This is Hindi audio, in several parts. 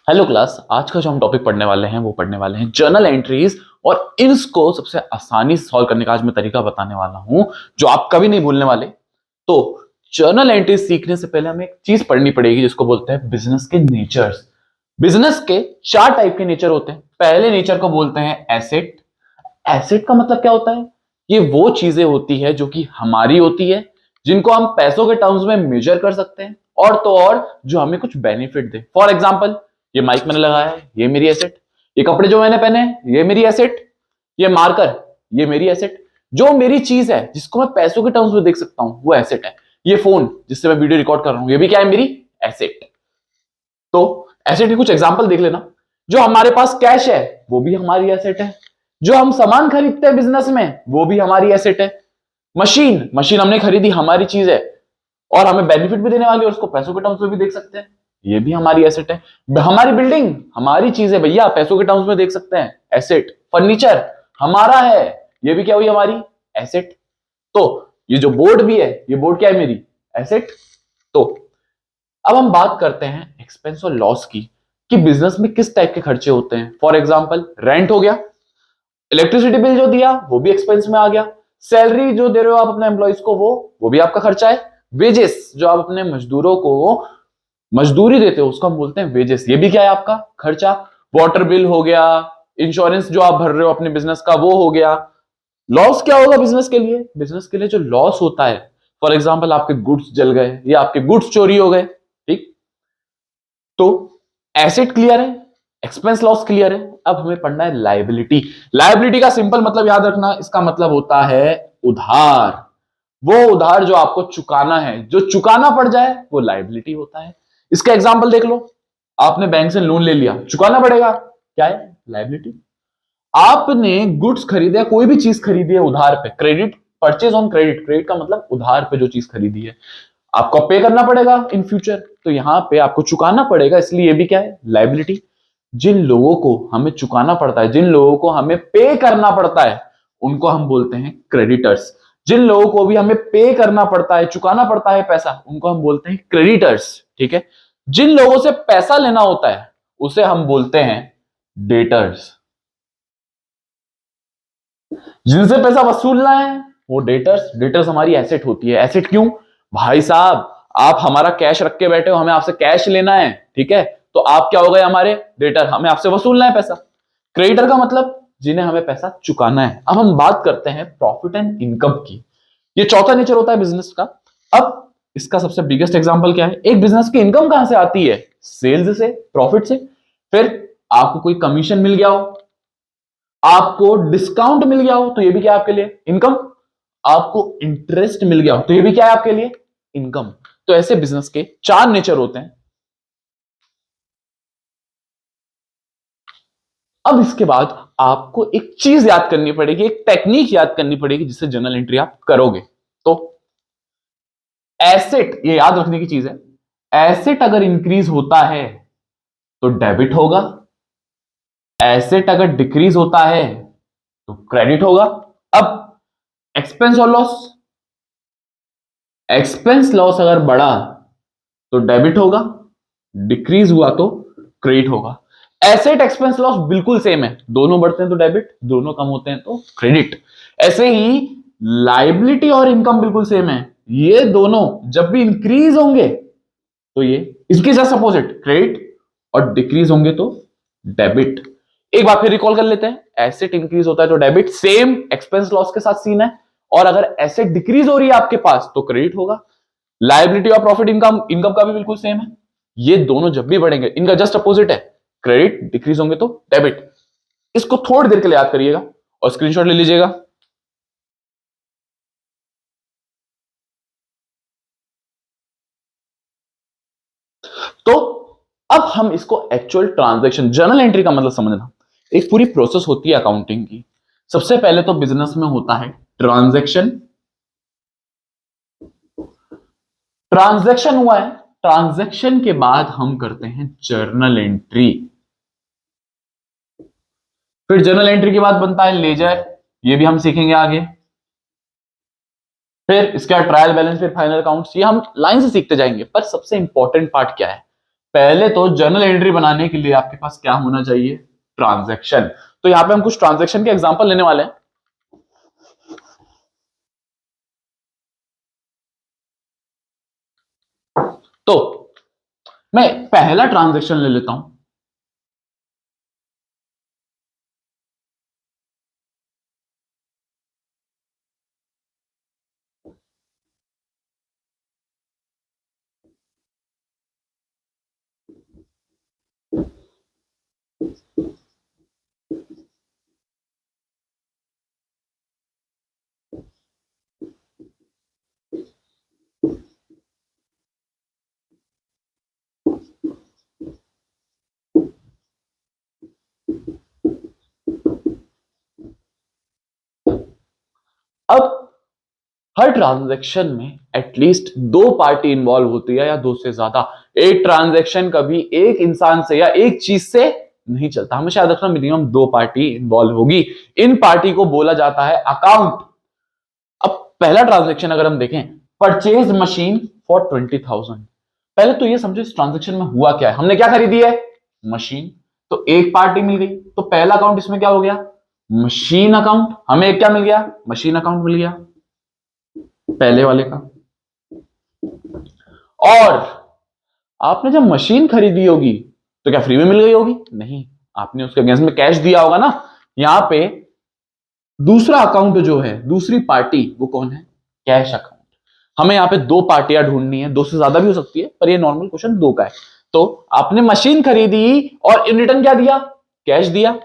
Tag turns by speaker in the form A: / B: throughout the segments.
A: Hello class. आज का जो हम टॉपिक पढ़ने वाले हैं वो पढ़ने वाले हैं जर्नल एंट्रीज। और इसको सबसे आसानी से सॉल्व करने का आज मैं तरीका बताने वाला हूं जो आप कभी नहीं भूलने वाले। तो जर्नल एंट्रीज सीखने से पहले हमें एक चीज पढ़नी पड़ेगी जिसको बोलते हैं बिजनेस के नेचर्स। बिजनेस के चार टाइप के नेचर होते हैं। पहले नेचर को बोलते हैं एसेट। एसेट का मतलब क्या होता है? ये वो चीजें होती है जो कि हमारी होती है, जिनको हम पैसों के टर्म्स में मेजर कर सकते हैं और तो और जो हमें कुछ बेनिफिट दे। फॉर एग्जाम्पल, ये माइक मैंने लगाया है, ये मेरी एसेट। ये कपड़े जो मैंने पहने हैं, ये मेरी एसेट। ये मार्कर, ये मेरी एसेट। जो मेरी चीज है जिसको मैं पैसों के टर्म्स में देख सकता हूं वो एसेट है। ये फोन जिससे मैं वीडियो रिकॉर्ड कर रहा हूं, ये भी क्या है? मेरी एसेट। तो एसेट के कुछ एग्जांपल देख लेना। जो हमारे पास कैश है वो भी हमारी एसेट है। जो हम सामान खरीदते हैं बिजनेस में वो भी हमारी एसेट है। मशीन मशीन हमने खरीदी, हमारी चीज है और हमें बेनिफिट भी देने वाली है और उसको पैसों के टर्म्स में भी देख सकते हैं, ये भी हमारी एसेट है। हमारी बिल्डिंग हमारी चीज है भैया, पैसों के टर्म्स में देख सकते हैं, एसेट। फर्नीचर हमारा है, ये भी क्या हुई? हमारी एसेट। तो ये जो बोर्ड भी है, ये बोर्ड क्या है? मेरी एसेट। तो अब हम बात करते हैं एक्सपेंस और लॉस की, कि बिजनेस में किस टाइप के खर्चे होते हैं। फॉर एग्जाम्पल, रेंट हो गया, इलेक्ट्रिसिटी बिल जो दिया वो भी एक्सपेंस में आ गया, सैलरी जो दे रहे हो आप अपने एम्प्लॉइज को वो भी आपका खर्चा है, वेजेस जो आप अपने मजदूरों को मजदूरी देते हो उसको हम बोलते हैं वेजेस, ये भी क्या है? आपका खर्चा। वाटर बिल हो गया, इंश्योरेंस जो आप भर रहे हो अपने बिजनेस का वो हो गया। लॉस क्या होगा बिजनेस के लिए? बिजनेस के लिए जो लॉस होता है, फॉर एग्जाम्पल आपके गुड्स जल गए या आपके गुड्स चोरी हो गए, ठीक। तो एसेट क्लियर है, एक्सपेंस लॉस क्लियर है। अब हमें पढ़ना है लायबिलिटी। लायबिलिटी का सिंपल मतलब याद रखना, इसका मतलब होता है उधार। वो उधार जो आपको चुकाना है, जो चुकाना पड़ जाए वो लायबिलिटी होता है। इसका एग्जांपल देख लो। आपने बैंक से लोन ले लिया, चुकाना पड़ेगा, क्या है? लायबिलिटी। आपने गुड्स खरीदे, कोई भी चीज खरीदी है उधार पे, credit, purchase on credit. Credit का मतलब उधार पे जो चीज खरीदी है आपको पे करना पड़ेगा इन फ्यूचर, तो यहां पे आपको चुकाना पड़ेगा, इसलिए ये भी क्या है? लायबिलिटी। जिन लोगों को हमें चुकाना पड़ता है, जिन लोगों को हमें पे करना पड़ता है, उनको हम बोलते हैं क्रेडिटर्स। जिन लोगों को भी हमें पे करना पड़ता है, चुकाना पड़ता है पैसा, उनको हम बोलते हैं क्रेडिटर्स, ठीक है। जिन लोगों से पैसा लेना होता है उसे हम बोलते हैं डेटर्स। जिनसे पैसा वसूलना है वो डेटर्स। डेटर्स हमारी एसेट होती है। एसेट क्यों? भाई साहब, आप हमारा कैश रख के बैठे हो, हमें आपसे कैश लेना है, ठीक है, तो आप क्या हो गए? हमारे डेटर, हमें आपसे वसूलना है पैसा। क्रेडिटर का मतलब जिन्हें हमें पैसा चुकाना है। अब हम बात करते हैं प्रॉफिट एंड इनकम की। ये चौथा नेचर होता है बिजनेस का। अब इसका सबसे बिगेस्ट एग्जांपल क्या है? एक बिजनेस की इनकम कहां से आती है? सेल्स से, प्रॉफिट से। फिर आपको कोई कमीशन मिल गया हो, आपको डिस्काउंट मिल गया हो, तो ये भी क्या है आपके लिए? इनकम। आपको इंटरेस्ट मिल गया हो तो ये भी क्या है आपके लिए? इनकम। तो ऐसे बिजनेस के चार नेचर होते हैं। अब इसके बाद आपको एक चीज याद करनी पड़ेगी, एक टेक्निक याद करनी पड़ेगी जिससे जर्नल एंट्री आप करोगे। तो एसेट, ये याद रखने की चीज है, एसेट अगर इंक्रीज होता है तो डेबिट होगा, एसेट अगर डिक्रीज होता है तो क्रेडिट होगा। अब एक्सपेंस और लॉस, एक्सपेंस लॉस अगर बढ़ा तो डेबिट होगा, डिक्रीज हुआ तो क्रेडिट होगा। एसेट एक्सपेंस लॉस बिल्कुल सेम है, दोनों बढ़ते हैं तो डेबिट, दोनों कम होते हैं तो क्रेडिट। ऐसे ही लाइबिलिटी और इनकम बिल्कुल सेम है, ये दोनों जब भी इंक्रीज होंगे तो ये इसके जस्ट अपोजिट क्रेडिट, और डिक्रीज होंगे तो डेबिट। एक बार फिर रिकॉल कर लेते हैं, एसेट इंक्रीज होता है तो डेबिट, सेम एक्सपेंस लॉस के साथ सीन है। और अगर एसेट डिक्रीज हो रही है आपके पास तो क्रेडिट होगा। लायबिलिटी और प्रॉफिट इनकम, इनकम का भी बिल्कुल सेम है। ये दोनों जब भी बढ़ेंगे, इनका जस्ट अपोजिट है, क्रेडिट, डिक्रीज होंगे तो डेबिट। इसको थोड़ी देर के लिए याद करिएगा और स्क्रीनशॉट ले लीजिएगा। तो अब हम इसको एक्चुअल ट्रांजैक्शन, जर्नल एंट्री का मतलब समझना। एक पूरी प्रोसेस होती है अकाउंटिंग की। सबसे पहले तो बिजनेस में होता है ट्रांजैक्शन। ट्रांजैक्शन हुआ है, ट्रांजैक्शन के बाद हम करते हैं जर्नल एंट्री। फिर जर्नल एंट्री के बाद बनता है लेजर, ये भी हम सीखेंगे आगे। फिर इसके बाद ट्रायल बैलेंस, फिर फाइनल अकाउंट्स, ये हम लाइन से सीखते जाएंगे। पर सबसे इंपॉर्टेंट पार्ट क्या है? पहले तो जर्नल एंट्री बनाने के लिए आपके पास क्या होना चाहिए, ट्रांजैक्शन। तो यहां पे हम कुछ ट्रांजैक्शन के एग्जांपल लेने वाले हैं। तो मैं पहला ट्रांजैक्शन ले लेता हूं। अब हर ट्रांजैक्शन में एटलीस्ट दो पार्टी इंवॉल्व होती है या दो से ज्यादा। एक ट्रांजैक्शन कभी एक इंसान से या एक चीज से नहीं चलता, हमेशा याद रखना मिनिमम दो पार्टी इंवॉल्व होगी। इन पार्टी को बोला जाता है अकाउंट। अब पहला ट्रांजैक्शन अगर हम देखें, परचेज मशीन फॉर 20,000। पहले तो ये समझो इस ट्रांजैक्शन में हुआ क्या है, हमने क्या खरीदी है, मशीन। तो एक पार्टी मिल गई, तो पहला अकाउंट इसमें क्या हो गया, मशीन अकाउंट। हमें एक क्या मिल गया, मशीन अकाउंट मिल गया पहले वाले का। और आपने जब मशीन खरीदी होगी तो क्या फ्री में मिल गई होगी, नहीं, आपने उसके अगेंस्ट में कैश दिया होगा ना। यहां पे दूसरा अकाउंट जो है, दूसरी पार्टी, वो कौन है, कैश अकाउंट। हमें यहां पे दो पार्टियां ढूंढनी है, दो से ज्यादा भी हो सकती है, पर ये नॉर्मल क्वेश्चन दो का है। तो आपने मशीन खरीदी और इन रिटर्न क्या दिया, कैश दिया।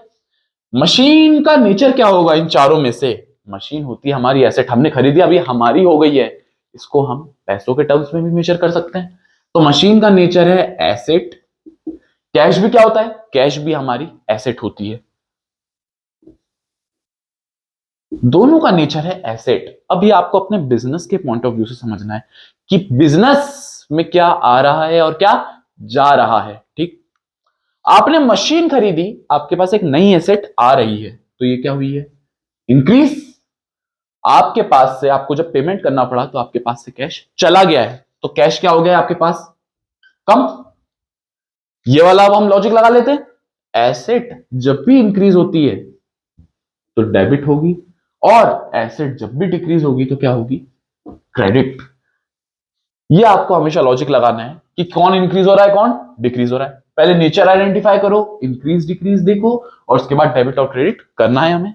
A: मशीन का नेचर क्या होगा इन चारों में से, मशीन होती है हमारी एसेट, हमने खरीदी, अभी हमारी हो गई है, इसको हम पैसों के टर्म्स में भी मेजर कर सकते हैं। तो मशीन का नेचर है एसेट। कैश भी क्या होता है, कैश भी हमारी एसेट होती है। दोनों का नेचर है एसेट। अब ये आपको अपने बिजनेस के पॉइंट ऑफ व्यू से समझना है कि बिजनेस में क्या आ रहा है और क्या जा रहा है। ठीक, आपने मशीन खरीदी, आपके पास एक नई एसेट आ रही है, तो ये क्या हुई है, इंक्रीज। आपके पास से आपको जब पेमेंट करना पड़ा तो आपके पास से कैश चला गया है, तो कैश क्या हो गया आपके पास, कम। ये वाला अब हम लॉजिक लगा लेते हैं, एसेट जब भी इंक्रीज होती है तो डेबिट होगी, और एसेट जब भी डिक्रीज होगी तो क्या होगी, क्रेडिट। ये आपको हमेशा लॉजिक लगाना है कि कौन इंक्रीज हो रहा है, कौन डिक्रीज हो रहा है। पहले नेचर आइडेंटिफाई करो, इंक्रीज डिक्रीज देखो, और उसके बाद डेबिट और क्रेडिट करना है हमें।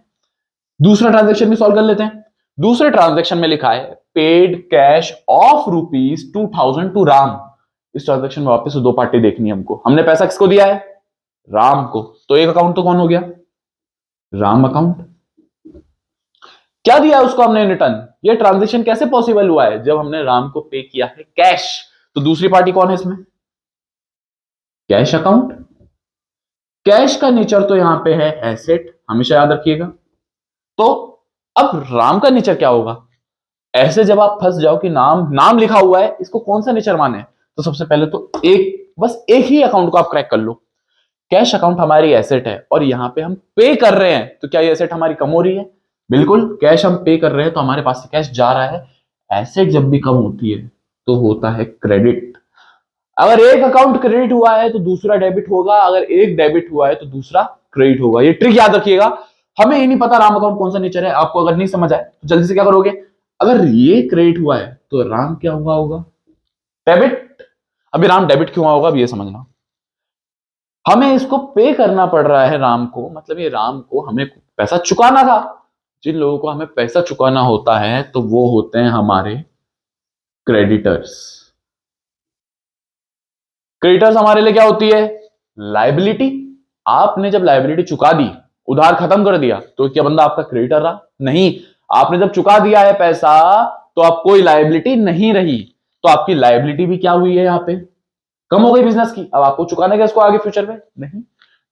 A: दूसरा ट्रांजेक्शन भी सॉल्व कर लेते हैं। दूसरे ट्रांजेक्शन में लिखा है paid cash of ₹2000 to Ram. इस ट्रांजेक्शन में वापस से दो पार्टी देखनी है हमको। हमने पैसा किसको दिया है, राम को। तो एक अकाउंट तो कौन हो गया, राम अकाउंट। क्या दिया है उसको हमने रिटर्न। ये ट्रांजेक्शन कैसे पॉसिबल हुआ है, जब हमने राम को पे किया है कैश। तो दूसरी पार्टी कौन है इसमें, कैश अकाउंट। कैश का नेचर तो यहां पे है एसेट, हमेशा याद रखिएगा। तो अब राम का नेचर क्या होगा, ऐसे जब आप फंस जाओ कि नाम नाम लिखा हुआ है, इसको कौन सा नेचर माने, तो सबसे पहले तो एक, बस एक ही अकाउंट को आप क्रैक कर लो। कैश अकाउंट हमारी एसेट है और यहां पे हम पे कर रहे हैं, तो क्या ये एसेट हमारी कम हो रही है, बिल्कुल। कैश हम पे कर रहे हैं तो हमारे पास से कैश जा रहा है। एसेट जब भी कम होती है तो होता है क्रेडिट। अगर एक अकाउंट क्रेडिट हुआ है तो दूसरा डेबिट होगा, अगर एक डेबिट हुआ है तो दूसरा क्रेडिट होगा। ये ट्रिक याद रखिएगा। हमें ये नहीं पता राम अकाउंट कौन सा नेचर है, आपको अगर नहीं समझ आए तो जल्दी से क्या करोगे, अगर ये क्रेडिट हुआ है तो राम क्या हुआ होगा, डेबिट। अभी राम डेबिट क्यों हुआ होगा, अभी ये समझना। हमें इसको पे करना पड़ रहा है राम को, मतलब ये राम को हमें पैसा चुकाना था। जिन लोगों को हमें पैसा चुकाना होता है तो वो होते हैं हमारे क्रेडिटर्स। क्रेडिटर्स हमारे लिए क्या होती है, लाइबिलिटी। आपने जब लाइबिलिटी चुका दी, उधार खत्म कर दिया, तो क्या बंदा आपका क्रेडिटर रहा, नहीं। आपने जब चुका दिया है पैसा तो अब कोई लाइबिलिटी नहीं रही, तो आपकी लाइबिलिटी भी क्या हुई है, यहां पे कम हो गई बिजनेस की। अब आपको चुकाना क्या इसको आगे फ्यूचर में, नहीं।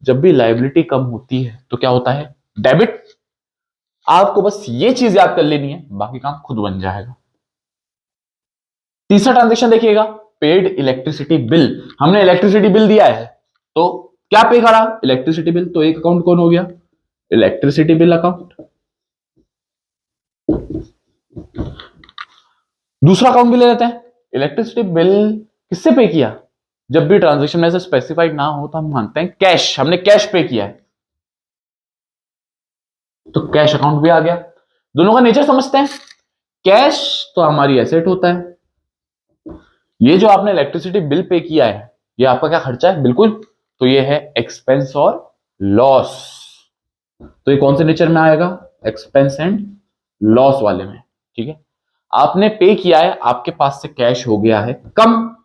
A: जब भी लाइबिलिटी कम होती है तो क्या होता है, डेबिट। आपको बस ये चीज याद कर लेनी है, बाकी काम खुद बन जाएगा। तीसरा ट्रांजेक्शन देखिएगा, पेड इलेक्ट्रिसिटी बिल। हमने इलेक्ट्रिसिटी बिल दिया है, तो क्या पे करा, इलेक्ट्रिसिटी बिल। तो एक अकाउंट कौन हो गया, इलेक्ट्रिसिटी बिल अकाउंट। दूसरा अकाउंट भी ले लेते हैं, इलेक्ट्रिसिटी बिल किससे पे किया, जब भी ट्रांजेक्शन में ऐसे स्पेसिफाइड ना हो तो हम मानते हैं कैश, हमने कैश पे किया है, तो कैश अकाउंट भी आ गया। दोनों का नेचर समझते हैं। कैश तो हमारी एसेट होता है, ये जो आपने इलेक्ट्रिसिटी बिल पे किया है ये आपका क्या खर्चा है, बिल्कुल, तो ये है एक्सपेंस और लॉस। तो ये कौन से नेचर में आएगा, एक्सपेंस एंड लॉस वाले में, ठीक है। आपने पे किया है, आपके पास से कैश हो गया है कम,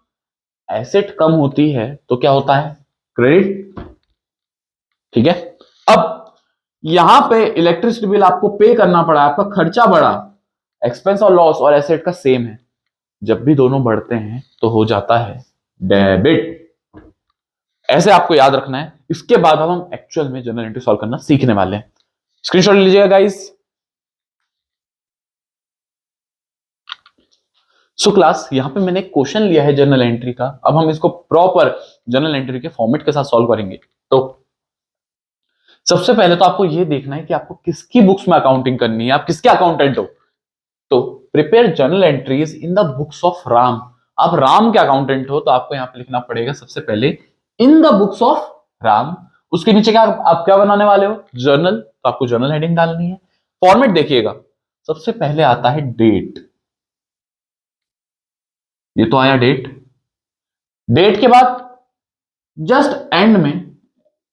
A: एसेट कम होती है तो क्या होता है, क्रेडिट, ठीक है। अब यहां पे इलेक्ट्रिसिटी बिल आपको पे करना पड़ा, आपका खर्चा बढ़ा, एक्सपेंस और लॉस और एसेट का सेम है, जब भी दोनों बढ़ते हैं तो हो जाता है डेबिट। ऐसे आपको याद रखना है। इसके बाद अब हम एक्चुअल में जर्नल एंट्री सॉल्व करना सीखने वाले हैं। स्क्रीनशॉट ले लीजिएगा गाइस। सो क्लास, यहां पे मैंने एक क्वेश्चन लिया है जर्नल एंट्री का, अब हम इसको प्रॉपर जर्नल एंट्री के फॉर्मेट के साथ सॉल्व करेंगे। तो सबसे पहले तो आपको यह देखना है कि आपको किसकी बुक्स में अकाउंटिंग करनी है, आप किसके अकाउंटेंट हो। तो prepare journal entries in the books of Ram, आप राम के अकाउंटेंट हो तो आपको यहां पे लिखना पड़ेगा सबसे पहले in the books of Ram. उसके नीचे क्या आप क्या बनाने वाले हो, जर्नल, तो आपको जर्नल हेडिंग डालनी है। फॉर्मेट देखिएगा, सबसे पहले आता है डेट, ये तो आया डेट। डेट के बाद जस्ट एंड में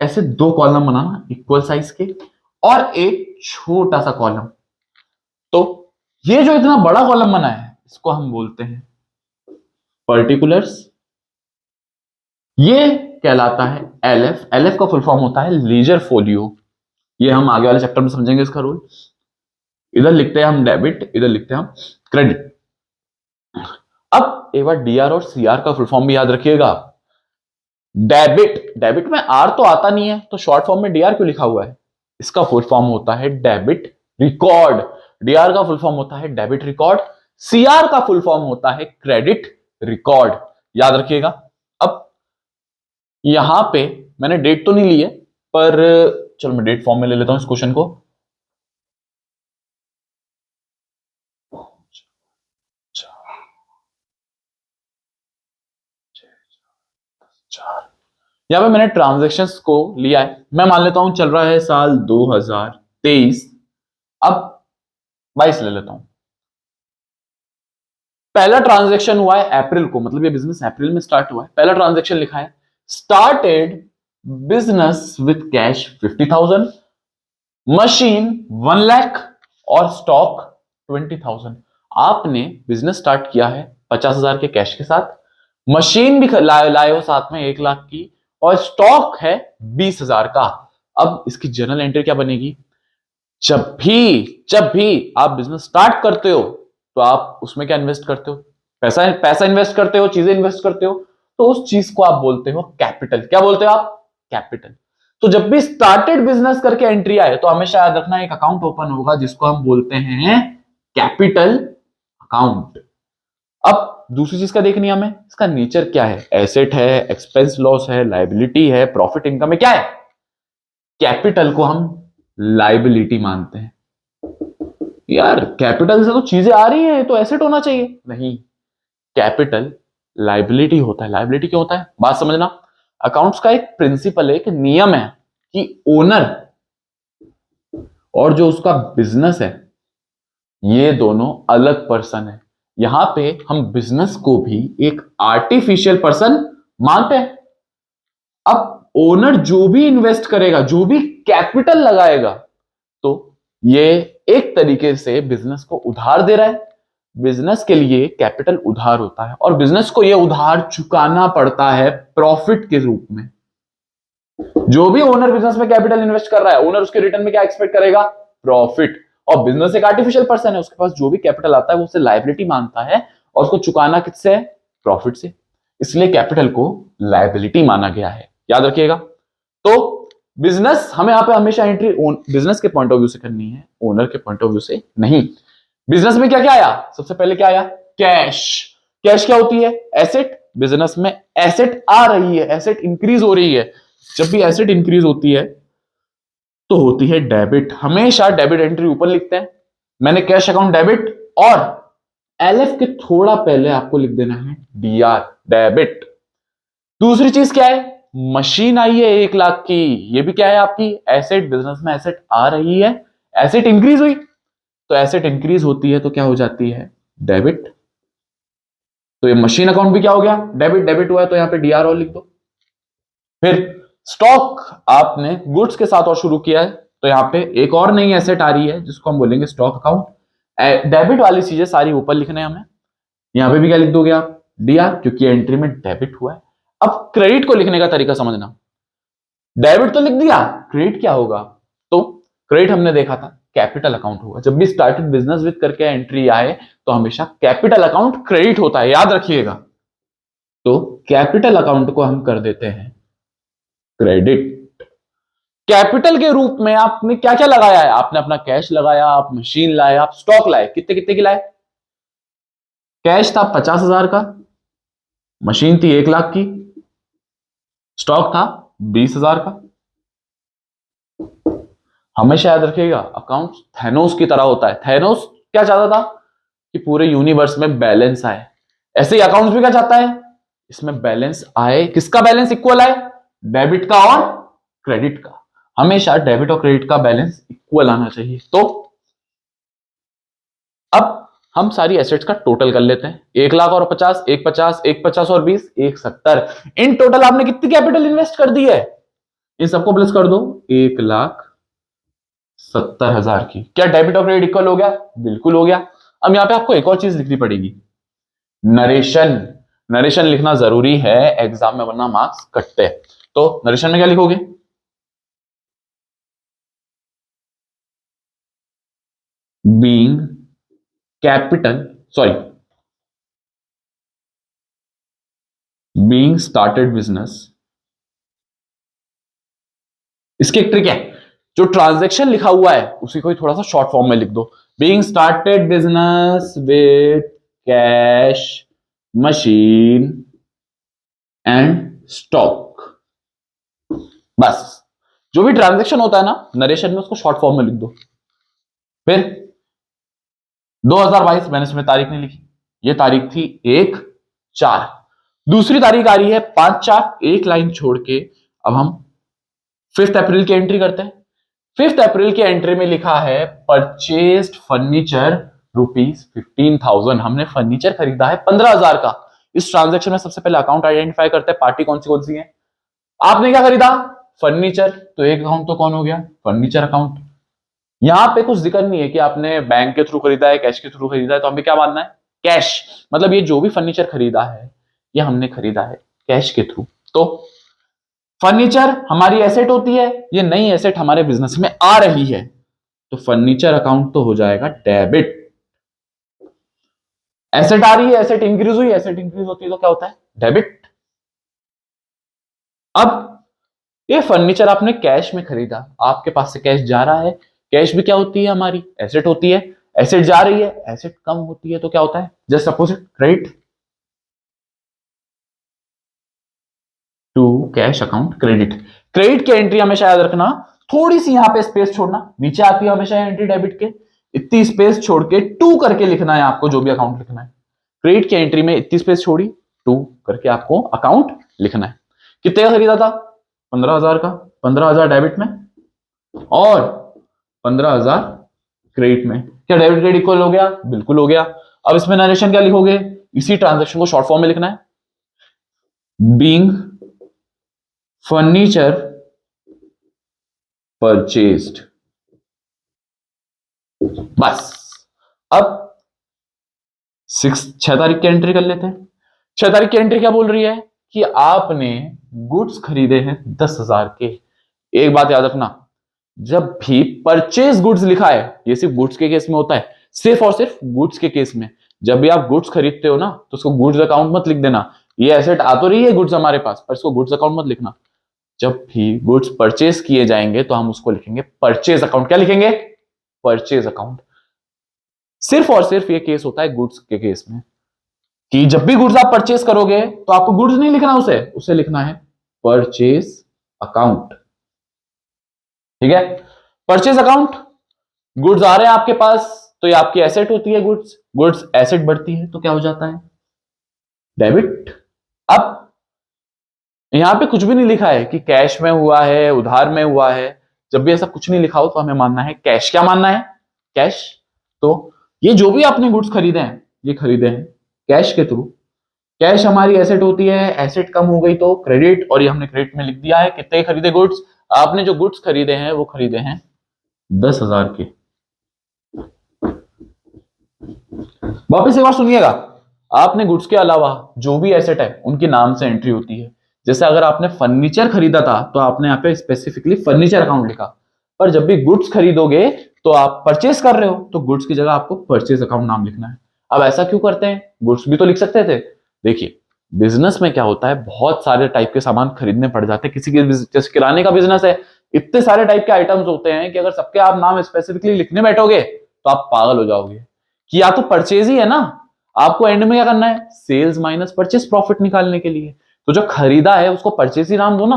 A: ऐसे दो कॉलम बनाना इक्वल साइज के और एक छोटा सा कॉलम। तो ये जो इतना बड़ा कॉलम बना है इसको हम बोलते हैं पर्टिकुलर्स, ये कहलाता है एलएफ। एलएफ का फुल फॉर्म होता है लीजर फोलियो, ये हम आगे वाले चैप्टर में समझेंगे इसका रूल। इधर लिखते हैं हम डेबिट, इधर लिखते हैं हम क्रेडिट। अब एक बार डीआर और सीआर का फुल फॉर्म भी याद रखिएगा। डेबिट, डेबिट में आर तो आता नहीं है तो शॉर्ट फॉर्म में डीआर क्यों लिखा हुआ है, इसका फुल फॉर्म होता है डेबिट रिकॉर्ड। डीआर का फुल फॉर्म होता है डेबिट रिकॉर्ड, सीआर का फुल फॉर्म होता है क्रेडिट रिकॉर्ड, याद रखिएगा। अब यहां पे मैंने डेट तो नहीं ली है, पर चलो मैं डेट फॉर्म में ले लेता हूं इस क्वेश्चन को। यहां पे मैंने ट्रांजेक्शन्स को लिया है, मैं मान लेता हूं चल रहा है साल 2023, अब 22 ले लेता हूं। पहला ट्रांजैक्शन हुआ है अप्रैल को, मतलब ये बिजनेस अप्रैल में स्टार्ट हुआ है। पहला ट्रांजैक्शन लिखा है started business with cash 50,000, machine 1 lakh और स्टॉक 20,000। आपने बिजनेस स्टार्ट किया है 50,000 के कैश के साथ, मशीन भी लाए हो साथ में 1 लाख की और स्टॉक है 20,000 का। अब इसकी जर्नल एंट्री क्या बनेगी, जब भी आप बिजनेस स्टार्ट करते हो तो आप उसमें क्या इन्वेस्ट करते हो, पैसा पैसा इन्वेस्ट करते हो, चीजें इन्वेस्ट करते हो, तो उस चीज को आप बोलते हो कैपिटल। क्या बोलते हो आप, कैपिटल। तो जब भी स्टार्टेड बिजनेस करके एंट्री आए तो हमेशा याद रखना एक अकाउंट ओपन होगा जिसको हम बोलते हैं कैपिटल अकाउंट। अब दूसरी चीज का देखनी है हमें, इसका नेचर क्या है, एसेट है, एक्सपेंस लॉस है, लाइबिलिटी है, प्रॉफिट इनकम है, क्या है। कैपिटल को हम लाइबिलिटी मानते हैं। यार कैपिटल से तो चीजें आ रही हैं तो एसेट होना चाहिए, नहीं, कैपिटल लाइबिलिटी होता है। लाइबिलिटी क्यों होता है, बात समझना। अकाउंट्स का एक प्रिंसिपल है, एक नियम है कि ओनर और जो उसका बिजनेस है ये दोनों अलग पर्सन है। यहां पे हम बिजनेस को भी एक आर्टिफिशियल पर्सन मानते हैं। अब ओनर जो भी इन्वेस्ट करेगा, जो भी कैपिटल लगाएगा, तो ये एक तरीके से बिजनेस को उधार दे रहा है। बिजनेस के लिए कैपिटल उधार होता है और बिजनेस को यह उधार चुकाना पड़ता है प्रॉफिट के रूप में। जो भी ओनर बिजनेस में कैपिटल इन्वेस्ट कर रहा है, ओनर उसके रिटर्न में क्या एक्सपेक्ट करेगा, प्रॉफिट। और बिजनेस एक आर्टिफिशियल पर्सन है, उसके पास जो भी कैपिटल आता है वो उसे लायबिलिटी मानता है और उसको चुकाना किससे, प्रॉफिट से। इसलिए कैपिटल को लायबिलिटी माना गया है, याद रखिएगा। तो बिजनेस हमें यहां पे हमेशा एंट्री बिजनेस के पॉइंट ऑफ व्यू से करनी है, ओनर के पॉइंट ऑफ व्यू से नहीं। बिजनेस में क्या क्या आया, सबसे पहले क्या आया, कैश। कैश क्या होती है, एसेट। बिजनेस में एसेट आ रही है, एसेट इंक्रीज हो रही है। जब भी एसेट इंक्रीज होती है तो होती है डेबिट। हमेशा डेबिट एंट्री ऊपर लिखते हैं। मैंने कैश अकाउंट डेबिट और एलएफ के थोड़ा पहले आपको लिख देना है डीआर, डेबिट। दूसरी चीज क्या है, मशीन आई है 1 लाख की, ये भी क्या है आपकी एसेट, बिजनेस में एसेट आ रही है, एसेट इंक्रीज हुई, तो एसेट इंक्रीज होती है तो क्या हो जाती है, डेबिट। तो ये मशीन अकाउंट भी क्या हो गया, डेबिट, डेबिट हुआ है तो यहां पे डीआर और लिख दो। फिर स्टॉक आपने गुड्स के साथ और शुरू किया है, तो यहां पे एक और नई एसेट आ रही है जिसको हम बोलेंगे स्टॉक अकाउंट। डेबिट वाली चीजें सारी ऊपर लिखने हैं हमें, यहां पे भी क्या लिख दोगे आप, डीआर, क्योंकि एंट्री में डेबिट हुआ है। अब क्रेडिट को लिखने का तरीका समझना, डेबिट तो लिख दिया, क्रेडिट क्या होगा, तो क्रेडिट हमने देखा था कैपिटल अकाउंट होगा, जब भी स्टार्टेड बिजनेस विद करके एंट्री आए तो हमेशा कैपिटल अकाउंट क्रेडिट होता है, याद रखिएगा। तो कैपिटल अकाउंट को हम कर देते हैं क्रेडिट। कैपिटल के रूप में आपने क्या क्या लगाया है, आपने अपना कैश लगाया, आप मशीन लाए, आप स्टॉक लाए, कितने कितने की लाए, कैश था 50,000 का, मशीन थी 1 लाख की, स्टॉक था 20,000 का। हमेशा याद रखिएगा अकाउंट थैनोस की तरह होता है, थैनोस क्या चाहता था कि पूरे यूनिवर्स में बैलेंस आए, ऐसे ही अकाउंट्स भी क्या चाहता है, इसमें बैलेंस आए, किसका बैलेंस इक्वल आए, डेबिट का और क्रेडिट का, हमेशा डेबिट और क्रेडिट का बैलेंस इक्वल आना चाहिए। तो अब हम सारी एसेट्स का टोटल कर लेते हैं, 1 लाख और 50, 1 50, 1 50 और 20, 1 70, इन टोटल आपने कितनी कैपिटल इन्वेस्ट कर दी है, इन सबको प्लस कर दो, 1,70,000 की। क्या डेबिट और क्रेडिट इक्वल हो गया, बिल्कुल हो गया। अब यहां पे आपको एक और चीज लिखनी पड़ेगी, नरेशन, नरेशन लिखना जरूरी है एग्जाम में वरना मार्क्स कटते हैं। तो नरेशन में क्या लिखोगे, being capital, sorry, being started business, इसकी एक ट्रिक है, जो ट्रांजैक्शन लिखा हुआ है उसी को ही थोड़ा सा शॉर्ट फॉर्म में लिख दो, being started business with cash, machine and stock, बस। जो भी ट्रांजैक्शन होता है ना नरेशन में, उसको शॉर्ट फॉर्म में लिख दो। फिर 2022 मैंने इसमें तारीख नहीं लिखी, ये तारीख थी 1/4, दूसरी तारीख आ रही है 5/4, एक लाइन छोड़ के। अब हम 5 अप्रैल की एंट्री करते हैं, 5 अप्रैल की एंट्री में लिखा है परचेस्ड फर्नीचर ₹15,000, हमने फर्नीचर खरीदा है 15,000 का। इस ट्रांजैक्शन में सबसे पहले अकाउंट आइडेंटिफाई करते हैं, पार्टी कौन सी है। आपने क्या खरीदा, फर्नीचर, तो एक अकाउंट तो कौन हो गया, फर्नीचर अकाउंट। यहां पे कुछ जिक्र नहीं है कि आपने बैंक के थ्रू खरीदा है, कैश के थ्रू खरीदा है, तो हमें क्या मानना है, कैश, मतलब ये जो भी फर्नीचर खरीदा है ये हमने खरीदा है कैश के थ्रू। तो फर्नीचर हमारी एसेट होती है, ये नई एसेट हमारे बिजनेस में आ रही है, तो फर्नीचर अकाउंट तो हो जाएगा डेबिट। एसेट आ रही है, एसेट इंक्रीज हुई, एसेट इंक्रीज होती है तो क्या होता है, डेबिट। अब ये फर्नीचर आपने कैश में खरीदा, आपके पास से कैश जा रहा है, कैश भी क्या होती है, हमारी एसेट होती है, एसेट जा रही है, एसेट कम होती है तो क्या होता है, just opposite, credit to cash account credit. Credit की एंट्री हमेशा याद रखना, थोड़ी सी यहां पे स्पेस छोड़ना, नीचे आती है हमेशा एंट्री डेबिट के, इतनी स्पेस छोड़ के टू करके लिखना है आपको, जो भी अकाउंट लिखना है क्रेडिट की एंट्री में इतनी स्पेस छोड़ी, टू करके आपको अकाउंट लिखना है। कितने का खरीदा था, 15,000 का, 15,000 डेबिट में और 15,000 क्रेडिट में। क्या डेबिट क्रेडिट इक्वल हो गया, बिल्कुल हो गया। अब इसमें नरेशन क्या लिखोगे, इसी ट्रांजेक्शन को शॉर्ट फॉर्म में लिखना है, बीइंग फर्नीचर परचेज्ड, बस। अब 6 तारीख की एंट्री कर लेते हैं। 6 तारीख की एंट्री क्या बोल रही है कि आपने गुड्स खरीदे हैं 10,000 के। एक बात याद रखना, जब भी परचेज गुड्स लिखा है, ये सिर्फ गुड्स के केस में होता है, सिर्फ और सिर्फ गुड्स के केस में। जब भी आप गुड्स खरीदते हो ना तो उसको गुड्स अकाउंट मत लिख देना, ये एसेट आ तो रही है गुड्स हमारे पास, पर इसको गुड्स अकाउंट मत लिखना। जब भी गुड्स परचेज किए जाएंगे तो हम उसको लिखेंगे परचेज अकाउंट। क्या लिखेंगे, परचेज अकाउंट। सिर्फ और सिर्फ ये केस होता है गुड्स के केस में, कि जब भी गुड्स आप परचेज करोगे तो आपको गुड्स नहीं लिखना, उसे उसे लिखना है परचेज अकाउंट, ठीक है। परचेज अकाउंट, गुड्स आ रहे हैं आपके पास तो ये आपकी एसेट होती है, गुड्स, गुड्स एसेट बढ़ती है तो क्या हो जाता है, डेबिट। अब यहाँ पे कुछ भी नहीं लिखा है कि कैश में हुआ है, उधार में हुआ है। जब भी ऐसा कुछ नहीं लिखा हो तो हमें मानना है कैश। क्या मानना है? कैश। तो ये जो भी आपने गुड्स खरीदे हैं, ये खरीदे हैं कैश के थ्रू। कैश हमारी एसेट होती है, एसेट कम हो गई तो क्रेडिट, और ये हमने क्रेडिट में लिख दिया है। कितने खरीदे गुड्स? आपने जो गुड्स खरीदे हैं वो खरीदे हैं 10,000 के। वापिस एक बार सुनिएगा, आपने गुड्स के अलावा जो भी एसेट है उनके नाम से एंट्री होती है। जैसे अगर आपने फर्नीचर खरीदा था तो आपने यहाँ पे स्पेसिफिकली फर्नीचर अकाउंट लिखा, पर जब भी गुड्स खरीदोगे तो आप परचेस कर रहे हो तो गुड्स की जगह आपको परचेस अकाउंट नाम लिखना है। अब ऐसा क्यों करते हैं? गुड्स भी तो लिख सकते थे। देखिए, बिजनेस में क्या होता है, बहुत सारे टाइप के सामान खरीदने पड़ जाते हैं। किसी के जैसे किराने का बिजनेस है, इतने सारे टाइप के आइटम्स होते हैं कि अगर सबके आप नाम स्पेसिफिकली लिखने बैठोगे तो आप पागल हो जाओगे। कि या तो परचेज ही है ना, आपको एंड में क्या करना है? सेल्स माइनस परचेस प्रॉफिट निकालने के लिए। तो जो खरीदा है उसको परचेस ही नाम दो ना।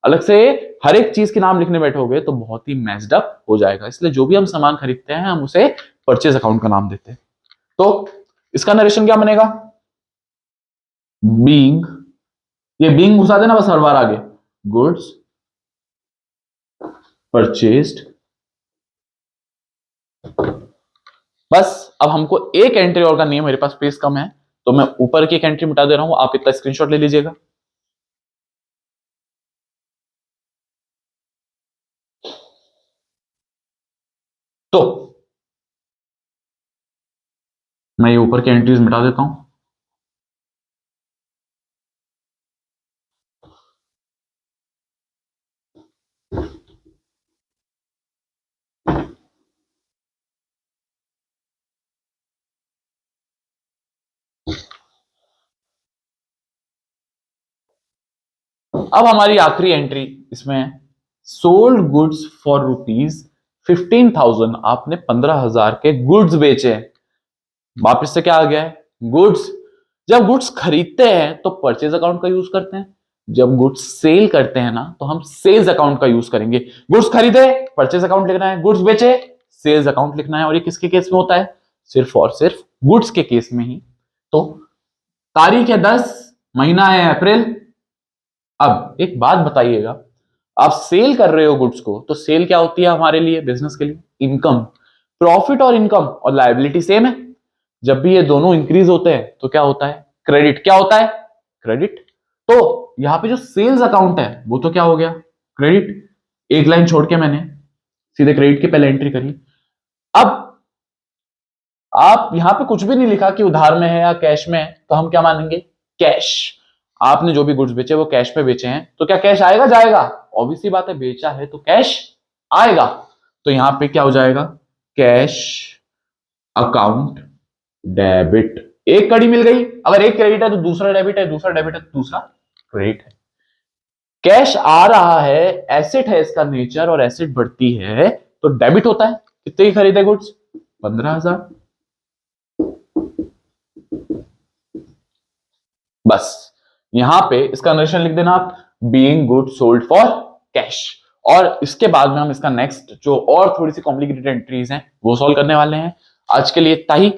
A: अलग से हर एक चीज के नाम लिखने बैठोगे तो बहुत ही मैस्ड अप हो जाएगा। इसलिए जो भी हम सामान खरीदते हैं हम उसे परचेज अकाउंट का नाम देते हैं। तो इसका नरेशन क्या बनेगा? बीइंग, ये बीइंग घुसा देना बस हर बार आगे। Goods purchased. बस अब हमको एक एंट्री और करनी है, मेरे पास स्पेस कम है तो मैं ऊपर की एक एंट्री मिटा दे रहा हूं। आप इतना स्क्रीनशॉट ले लीजिएगा। तो मैं ये ऊपर की एंट्रीज मिटा देता हूं। अब हमारी आखिरी एंट्री इसमें, सोल्ड गुड्स फॉर ₹15,000। आपने 15,000 के गुड्स बेचे। वापिस से क्या आ गया है? गुड्स। जब गुड्स खरीदते हैं तो परचेज अकाउंट का यूज करते हैं, जब गुड्स सेल करते हैं ना तो हम सेल्स अकाउंट का यूज करेंगे। गुड्स खरीदे, परचेज अकाउंट लिखना है, गुड्स बेचे, सेल्स अकाउंट लिखना है। और ये किसके केस में होता है? सिर्फ और सिर्फ गुड्स के केस में ही। तो तारीख है 10, महीना है अप्रैल। अब एक बात बताइएगा, आप सेल कर रहे हो गुड्स को, तो सेल क्या होती है हमारे लिए, बिजनेस के लिए? इनकम। प्रॉफिट और इनकम और लायबिलिटी सेम है। जब भी ये दोनों इंक्रीज होते हैं तो क्या होता है? क्रेडिट। क्या होता है? क्रेडिट। तो यहां पे जो सेल्स अकाउंट है वो तो क्या हो गया? क्रेडिट। एक लाइन छोड़ के मैंने सीधे क्रेडिट के पहले एंट्री करी। अब आप यहां पे कुछ भी नहीं लिखा कि उधार में है या कैश में है, तो हम क्या मानेंगे? कैश। आपने जो भी गुड्स बेचे वो कैश पे बेचे हैं, तो क्या कैश आएगा जाएगा? ऑब्वियसली बात है, बेचा है तो कैश आएगा। तो यहां पे क्या हो जाएगा? Cash account debit. एक कड़ी मिल गई। अगर एक क्रेडिट है तो दूसरा डेबिट है, दूसरा डेबिट है तो दूसरा क्रेडिट है। कैश आ रहा है, एसेट है इसका नेचर, और एसेट बढ़ती है तो डेबिट होता है। कितने की खरीदे गुड्स? 15,000। बस यहां पे इसका नरेशन लिख देना आप, being good sold for cash. और इसके बाद में हम इसका नेक्स्ट जो और थोड़ी सी कॉम्प्लिकेटेड एंट्रीज हैं वो सॉल्व करने वाले हैं। आज के लिए इतना ही।